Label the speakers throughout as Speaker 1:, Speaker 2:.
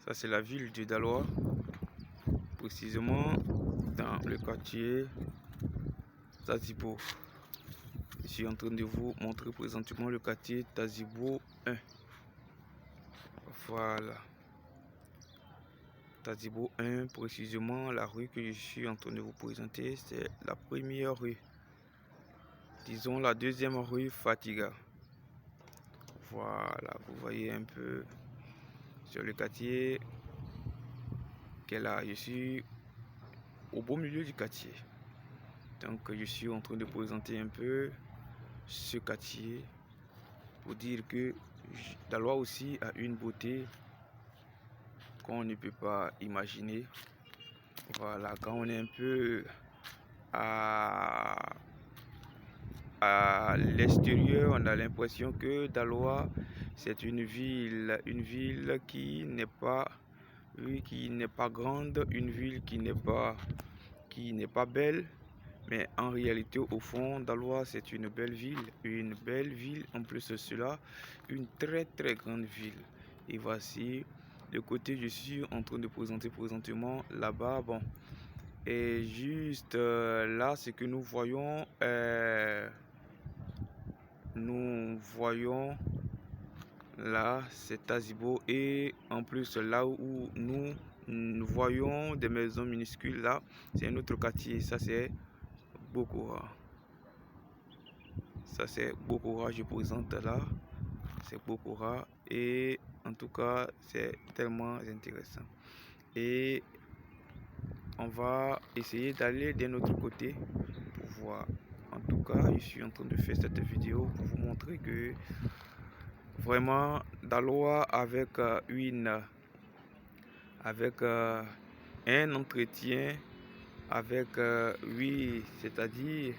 Speaker 1: Ça, c'est la ville de Daloa, précisément dans le quartier Tazibo. Je suis en train de vous montrer présentement le quartier Tazibo 1. Voilà. Tazibo 1, précisément la rue que je suis en train de vous présenter, c'est la première rue. Disons la deuxième rue Fatiga. Voilà, vous voyez un peu sur le quartier qu'elle a. Je suis au beau milieu du quartier. Donc je suis en train de présenter un peu ce quartier pour dire que Daloa aussi a une beauté qu'on ne peut pas imaginer. Voilà, quand on est un peu à l'extérieur, on a l'impression que Daloa c'est une ville qui n'est pas grande, une ville qui n'est pas belle, mais en réalité au fond Daloa c'est une belle ville, en plus de cela une très grande ville. Et voici le côté je suis en train de présenter présentement là-bas. Bon, et juste là ce que nous voyons là c'est Tazibo, et en plus là où nous voyons des maisons minuscules, là c'est un autre quartier, ça c'est Bokora. Ça c'est Bokora, je présente là, c'est Bokora, et en tout cas c'est tellement intéressant. Et on va essayer d'aller d'un autre côté pour voir. En tout cas, je suis en train de faire cette vidéo pour vous montrer que vraiment Daloa avec un entretien avec oui, c'est-à-dire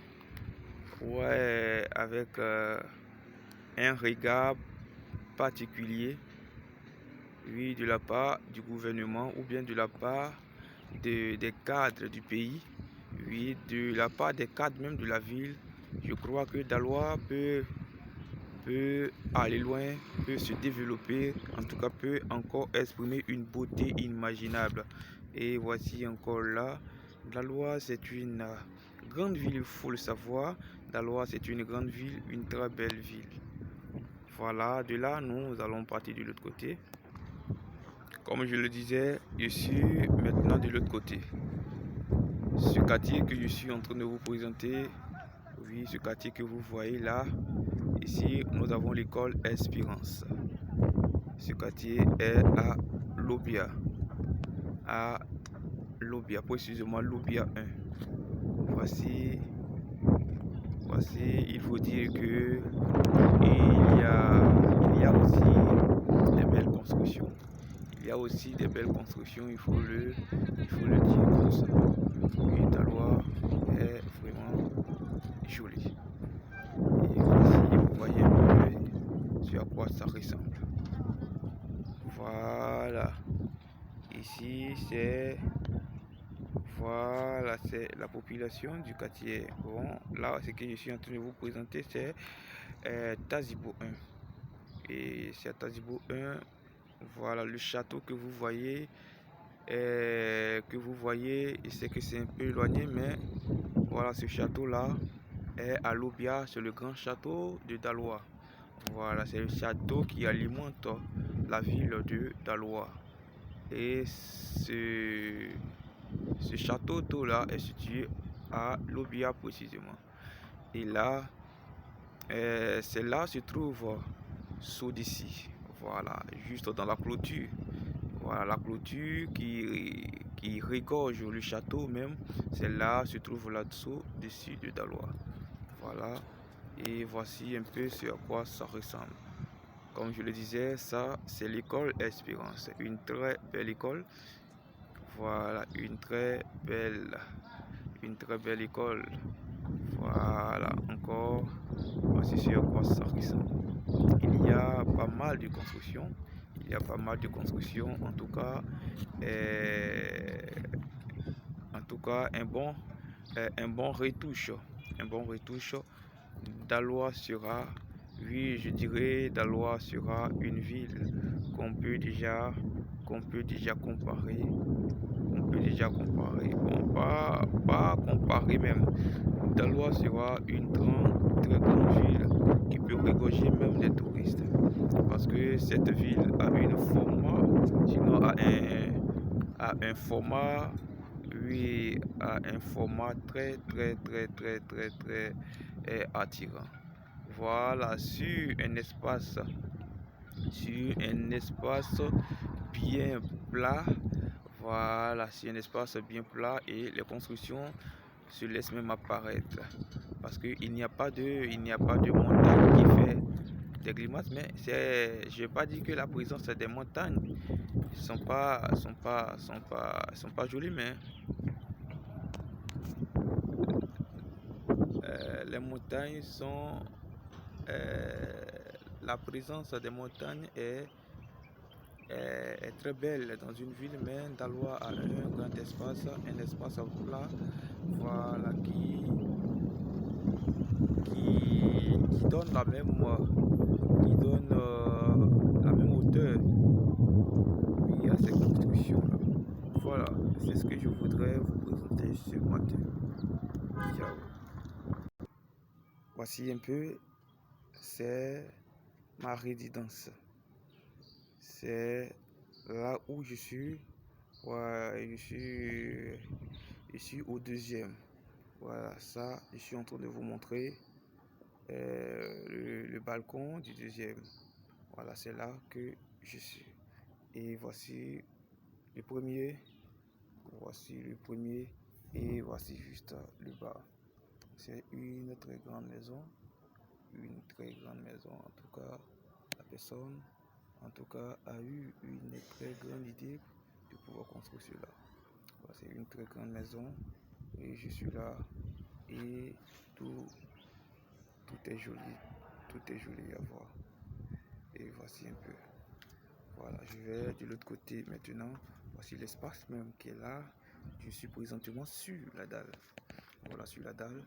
Speaker 1: ouais, avec un regard particulier, oui, de la part du gouvernement ou bien de la part des cadres du pays, oui, de la part des cadres même de la ville. Je crois que Daloa peut aller loin, peut se développer, en tout cas peut encore exprimer une beauté inimaginable. Et voici encore là, Daloa c'est une grande ville, il faut le savoir. Daloa c'est une grande ville, une très belle ville. Voilà, de là nous allons partir de l'autre côté. Comme je le disais, je suis maintenant de l'autre côté. Ce quartier que je suis en train de vous présenter, oui, ce quartier que vous voyez là, ici nous avons l'école Espérance. Ce quartier est à Lobia, précisément Lobia 1. Voici, il faut dire que il y a aussi des belles constructions. Il y a aussi des belles constructions, il faut le dire comme ça. Oui, Daloa est vraiment joli. Et voici, vous voyez un peu sur à quoi ça ressemble. Voilà. Ici, c'est la population du quartier. Bon, là, ce que je suis en train de vous présenter, c'est Tazibo 1. Et c'est Tazibo 1. Voilà le château que vous voyez. Et c'est que c'est un peu éloigné, mais voilà, ce château là est à Lobia, c'est le grand château de Daloa. Voilà, c'est le château qui alimente la ville de Daloa. Et ce château d'eau là est situé à Lobia précisément. Et là, c'est là se trouve Sodissi. Voilà, juste dans la clôture. Voilà, la clôture qui regorge le château même, c'est là se trouve là-dessous, dessus de Daloa. Voilà, et voici un peu sur quoi ça ressemble. Comme je le disais, ça c'est l'école Espérance, une très belle école. Voilà, une très belle école. Voilà, encore, voici sur quoi ça ressemble. Il y a pas mal de constructions. En tout cas, un bon retouche. Daloa sera, oui, je dirais, Daloa sera une ville qu'on peut déjà qu'on peut déjà comparer. Bon, pas comparer même. Daloa sera une très grande ville qui peut regorger même des touristes. Parce que cette ville a une format, sinon a un format, oui, a un format très attirant. Voilà, sur un espace bien plat. Voilà, c'est un espace bien plat et les constructions se laissent même apparaître. Parce qu'il n'y a pas de montagne qui fait des grimaces, mais je vais pas dire que la présence des montagnes sont pas jolies, mais les montagnes sont, euh, la présence des montagnes est très belle dans une ville, mais Daloa a un grand espace, un espace plat, voilà, qui donne la même hauteur oui, à ces constructions-là. Voilà, c'est ce que je voudrais vous présenter ce matin. Ciao. Voici un peu, c'est ma résidence. C'est là où je suis. Ouais, je suis au deuxième. Voilà, ça, je suis en train de vous montrer le balcon du deuxième. Voilà, c'est là que je suis. Et voici le premier. Voici le premier. Et voici juste le bas. C'est une très grande maison. Une très grande maison. En tout cas, la personne, en tout cas, a eu une très grande idée de pouvoir construire cela. Voilà, c'est une très grande maison. Et je suis là. Et tout, tout est joli. Tout est joli à voir. Et voici un peu. Voilà, je vais de l'autre côté maintenant. Voici l'espace même qui est là. Je suis présentement sur la dalle. Voilà, sur la dalle.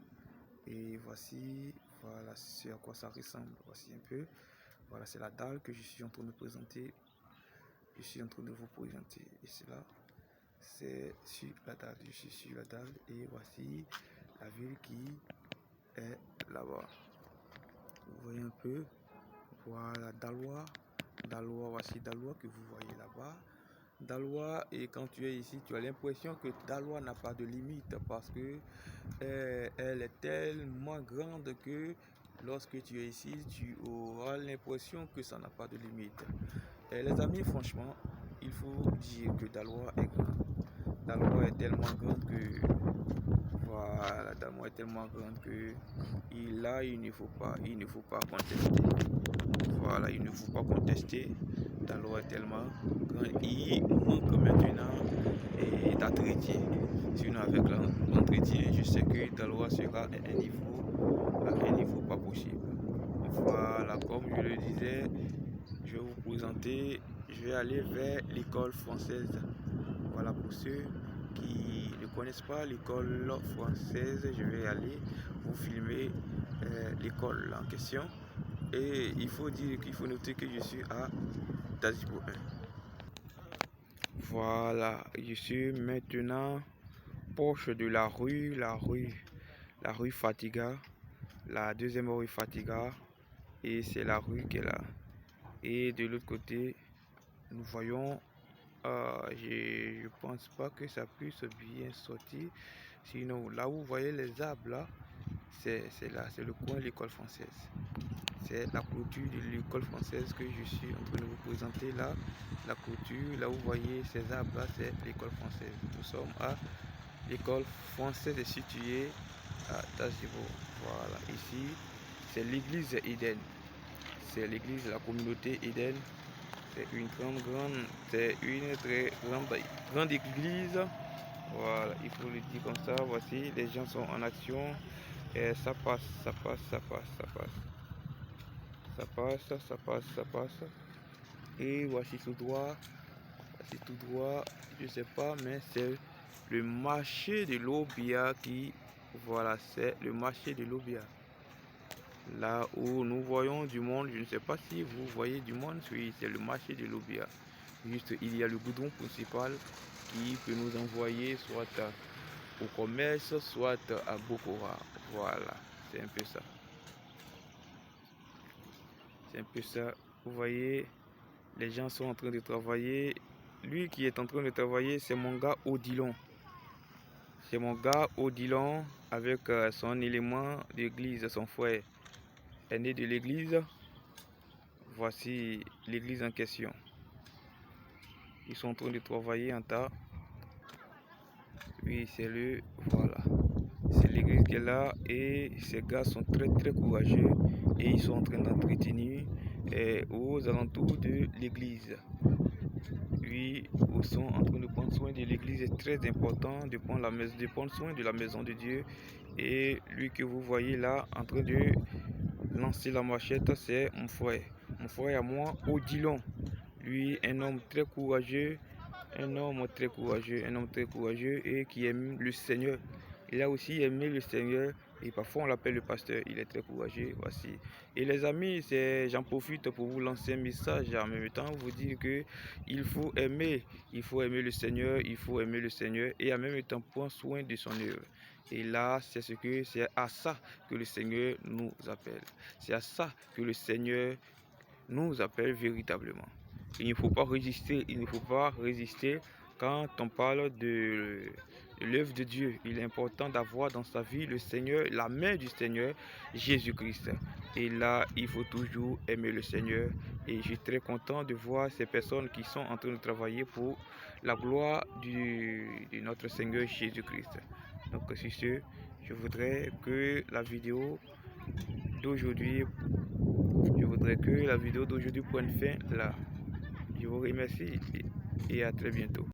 Speaker 1: Et voici, voilà, c'est à quoi ça ressemble. Voici un peu. Voilà, c'est la dalle que je suis en train de présenter. Je suis en train de vous présenter. Et c'est là, c'est sur la dalle. Je suis sur la dalle. Et voici la ville qui est là-bas. Vous voyez un peu. Voilà, Daloa. Daloa, voici Daloa que vous voyez là-bas. Daloa, et quand tu es ici, tu as l'impression que Daloa n'a pas de limite parce que elle est tellement grande que lorsque tu es ici, tu auras l'impression que ça n'a pas de limite. Et les amis, franchement, il faut dire que Daloa est grande. Daloa est tellement grande que voilà, Daloa est tellement grande que là, il ne faut pas contester. Voilà, il ne faut pas contester. Daloa est tellement grand. Il manque maintenant d'entretien. Sinon, avec l'entretien, je sais que Daloa sera à un niveau pas possible. Voilà, comme je le disais, je vais vous présenter, je vais aller vers l'école française. Voilà, pour ceux qui ne connaissent pas l'école française, je vais aller vous filmer l'école en question. Et il faut noter que je suis à Tazibo 1. Voilà, je suis maintenant proche de la rue Fatiga, la deuxième rue Fatiga, et c'est la rue qui est là. Et de l'autre côté, nous voyons, je pense pas que ça puisse bien sortir, sinon là où vous voyez les arbres là, c'est là, c'est le coin de l'école française. C'est la clôture de l'école française que je suis en train de vous présenter là. La clôture, là où vous voyez ces arbres là, c'est l'école française. Nous sommes à l'école française située à Tazibo. Voilà, ici c'est l'église Eden. C'est l'église de la communauté Eden. C'est une c'est une très grande église. Voilà, il faut le dire comme ça. Voici, les gens sont en action. Et ça passe, ça passe, ça passe, ça passe. Ça passe, ça passe, ça passe. Et voici tout droit. Voici tout droit. Je sais pas, mais c'est le marché de l'Obia qui. Voilà, c'est le marché de l'Obia. Là où nous voyons du monde, je ne sais pas si vous voyez du monde, oui, c'est le marché de l'Obia. Juste, il y a le goudron principal qui peut nous envoyer soit au commerce, soit à Bokora. Voilà, c'est un peu ça. C'est un peu ça. Vous voyez, les gens sont en train de travailler. Lui qui est en train de travailler, c'est mon gars Odilon. C'est mon gars Odilon avec son élément d'église, son frère est né de l'église. Voici l'église en question. Ils sont en train de travailler en tas. Oui, c'est le, voilà. C'est l'église qui est là et ces gars sont très courageux et ils sont en train d'entretenir aux alentours de l'église. Oui, ils sont en train de prendre soin de l'église. C'est très important de prendre soin de la maison de Dieu. Et lui que vous voyez là en train de lancer la machette, c'est mon frère. Mon frère à moi, Odilon. Lui, un homme très courageux, un homme très courageux et qui aime le Seigneur. Il a aussi aimé le Seigneur et parfois on l'appelle le pasteur. Il est très courageux, voici. Et les amis, j'en profite pour vous lancer un message en même temps, vous dire que il faut aimer le Seigneur, il faut aimer le Seigneur et en même temps prendre soin de son œuvre. Et là, c'est à ça que le Seigneur nous appelle. C'est à ça que le Seigneur nous appelle véritablement. Il ne faut pas résister quand on parle de l'œuvre de Dieu. Il est important d'avoir dans sa vie le Seigneur, la main du Seigneur, Jésus-Christ. Et là, il faut toujours aimer le Seigneur. Et je suis très content de voir ces personnes qui sont en train de travailler pour la gloire de notre Seigneur Jésus-Christ. Donc, sur ce, je voudrais que la vidéo d'aujourd'hui prenne fin là. Je vous remercie et à très bientôt.